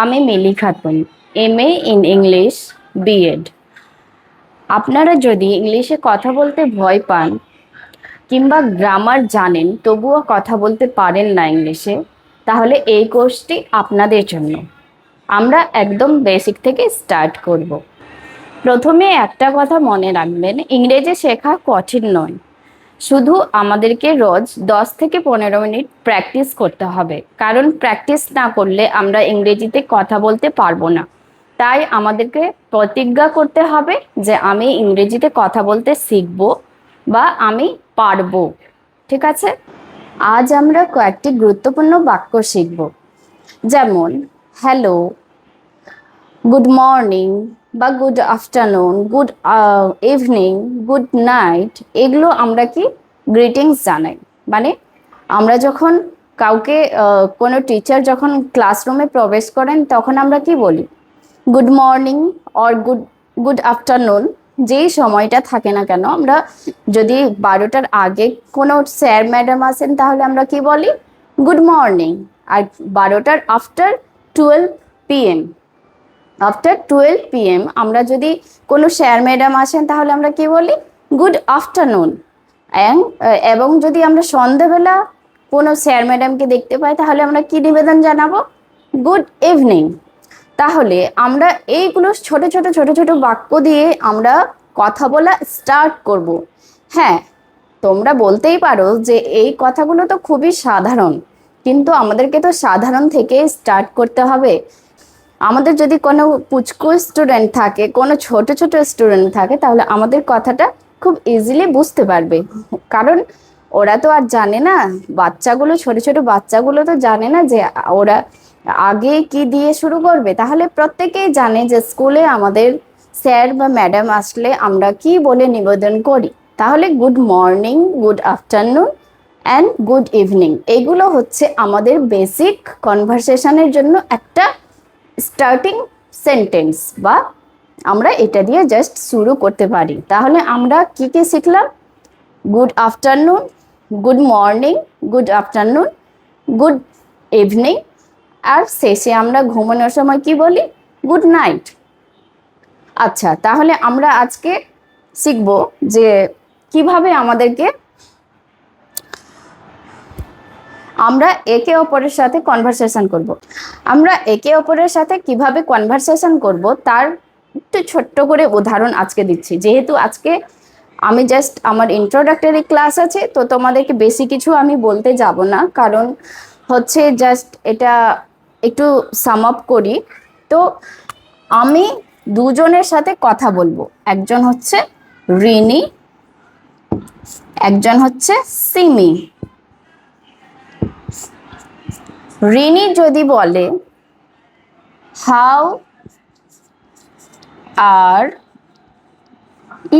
আমি Mili Khatun, MA in English, BEd। আপনারা যদি ইংলিশে কথা বলতে ভয় পান কিংবা গ্রামার জানেন তবুও কথা বলতে পারেন না ইংলিশে, তাহলে এই কোর্সটি আপনাদের জন্য। আমরা একদম বেসিক থেকে স্টার্ট করব। প্রথমে একটা কথা মনে রাখবেন, ইংরেজি শেখা কঠিন নয়, শুধু আমাদেরকে রোজ 10 থেকে 15 মিনিট প্র্যাকটিস করতে হবে, কারণ প্র্যাকটিস না করলে আমরা ইংরেজিতে কথা বলতে পারবো না। তাই আমাদেরকে প্রতিজ্ঞা করতে হবে যে আমি ইংরেজিতে কথা বলতে শিখব বা আমি পারবো। ঠিক আছে? আজ আমরা কয়েকটি গুরুত্বপূর্ণ বাক্য শিখব, যেমন হ্যালো, গুড মর্নিং বা good afternoon, good evening, good night. এগুলো আমরা কি গ্রিটিংস জানাই। মানে আমরা যখন কাউকে কোনো টিচার যখন ক্লাসরুমে প্রবেশ করেন তখন আমরা কি বলি? Good morning or good good afternoon. যেই সময়টা থাকে না কেন, আমরা যদি 12টার আগে কোনো স্যার ম্যাডাম আসেন তাহলে আমরা কি বলি? Good morning. আর 12টার আফটার 12 PM, আফটার 12 PM আমরা যদি কোনো স্যার ম্যাডাম আসেন তাহলে আমরা কি বলি? Good afternoon. এবং যদি আমরা সন্ধ্যাবেলা কোনো স্যার ম্যাডামকে দেখতে পাই তাহলে আমরা কি নিবেদন জানাবো? Good evening. তাহলে আমরা এইগুলো ছোট ছোট ছোট ছোট বাক্য দিয়ে আমরা কথা বলা স্টার্ট করব। হ্যাঁ, তোমরা বলতেই পারো যে এই কথাগুলো তো খুবই সাধারণ, কিন্তু আমাদেরকে তো সাধারণ থেকে স্টার্ট করতে হবে। আমাদের যদি কোনো পুচকু স্টুডেন্ট থাকে, কোনো ছোট ছোট স্টুডেন্ট থাকে, তাহলে আমাদের কথাটা খুব ইজিলি বুঝতে পারবে, কারণ ওরা তো আর জানে না, বাচ্চাগুলো ছোট ছোট বাচ্চাগুলো তো জানে না যে ওরা আগে কি দিয়ে শুরু করবে। তাহলে প্রত্যেকেই জানে যে স্কুলে আমাদের স্যার বা ম্যাডাম আসলে আমরা কি বলে নিবেদন করি। তাহলে good morning, good afternoon and good evening, এগুলো হচ্ছে আমাদের বেসিক কনভারসেশনের জন্য একটা স্টার্টিং সেন্টেন্স, বা আমরা এটা দিয়ে জাস্ট শুরু করতে পারি। তাহলে আমরা কি কি শিখলাম? Good afternoon, good morning, good afternoon, good evening, আর শেষে আমরা ঘুমানোর সময় কি বলি? Good night. আচ্ছা, তাহলে আমরা আজকে শিখব যে কিভাবে আমরা একে অপরের সাথে কনভারসেশন করব। আমরা একে অপরের সাথে কিভাবে কনভারসেশন করব তার একটু ছোট্ট করে উদাহরণ আজকে দিচ্ছি। যেহেতু আজকে আমি জাস্ট আমার ইন্ট্রোডাক্টরি ক্লাস আছে, তো তোমাদেরকে বেশি কিছু আমি বলতে যাব না, কারণ হচ্ছে জাস্ট এটা একটু সাম আপ করি। তো আমি দুজনের সাথে কথা বলবো, একজন হচ্ছে রিনি, একজন হচ্ছে সিমি। রিনি যদি বলে হাউ আর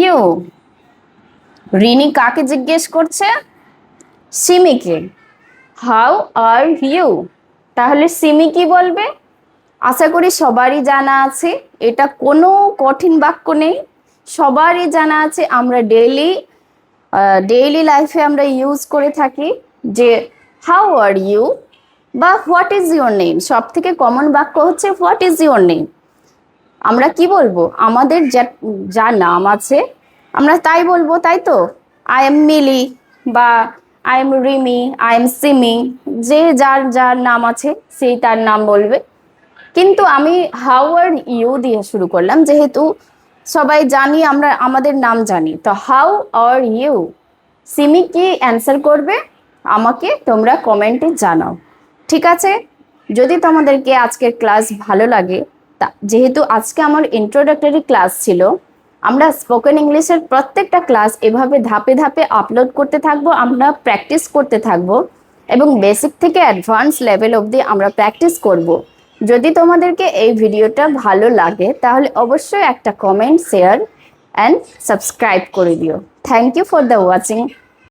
ইউ, রিনি কাকে জিজ্ঞেস করছে? সিমিকে। How are you. তাহলে সিমি কি বলবে? আশা করি সবারই জানা আছে, এটা কোনো কঠিন বাক্য নেই, সবারই জানা আছে। আমরা ডেইলি লাইফে আমরা ইউজ করে থাকি যে হাউ আর ইউ বা হোয়াট ইজ ইউর নেম। সব থেকে কমন বাক্য হচ্ছে হোয়াট ইজ ইউর নেম। আমরা কি বলবো? আমাদের যা নাম আছে আমরা তাই বলবো, তাই তো? আই এম মিলি বা I am Rimi, I am Simi, যে যার যার নাম আছে সেই তার নাম বলবে। কিন্তু আমি হাউ আর ইউ দিয়ে শুরু করলাম, যেহেতু সবাই জানি, আমরা আমাদের নাম জানি। তো হাউ আর ইউ, সিমি কি অ্যান্সার করবে আমাকে তোমরা কমেন্টে জানাও। ঠিক আছে? যদি তোমাদেরকে আজকের ক্লাস ভালো লাগে, যেহেতু আজকে আমার ইন্ট্রোডাক্টরি ক্লাস ছিল, আমরা স্পোকেন ইংলিশের প্রত্যেকটা ক্লাস এভাবে ধাপে ধাপে আপলোড করতে থাকবো, আমরা প্র্যাকটিস করতে থাকবো এবং বেসিক থেকে অ্যাডভান্স লেভেল অবধি আমরা প্র্যাকটিস করব। যদি তোমাদেরকে এই ভিডিওটা ভালো লাগে তাহলে অবশ্যই একটা কমেন্ট, শেয়ার অ্যান্ড সাবস্ক্রাইব করে দিও। Thank you for the watching.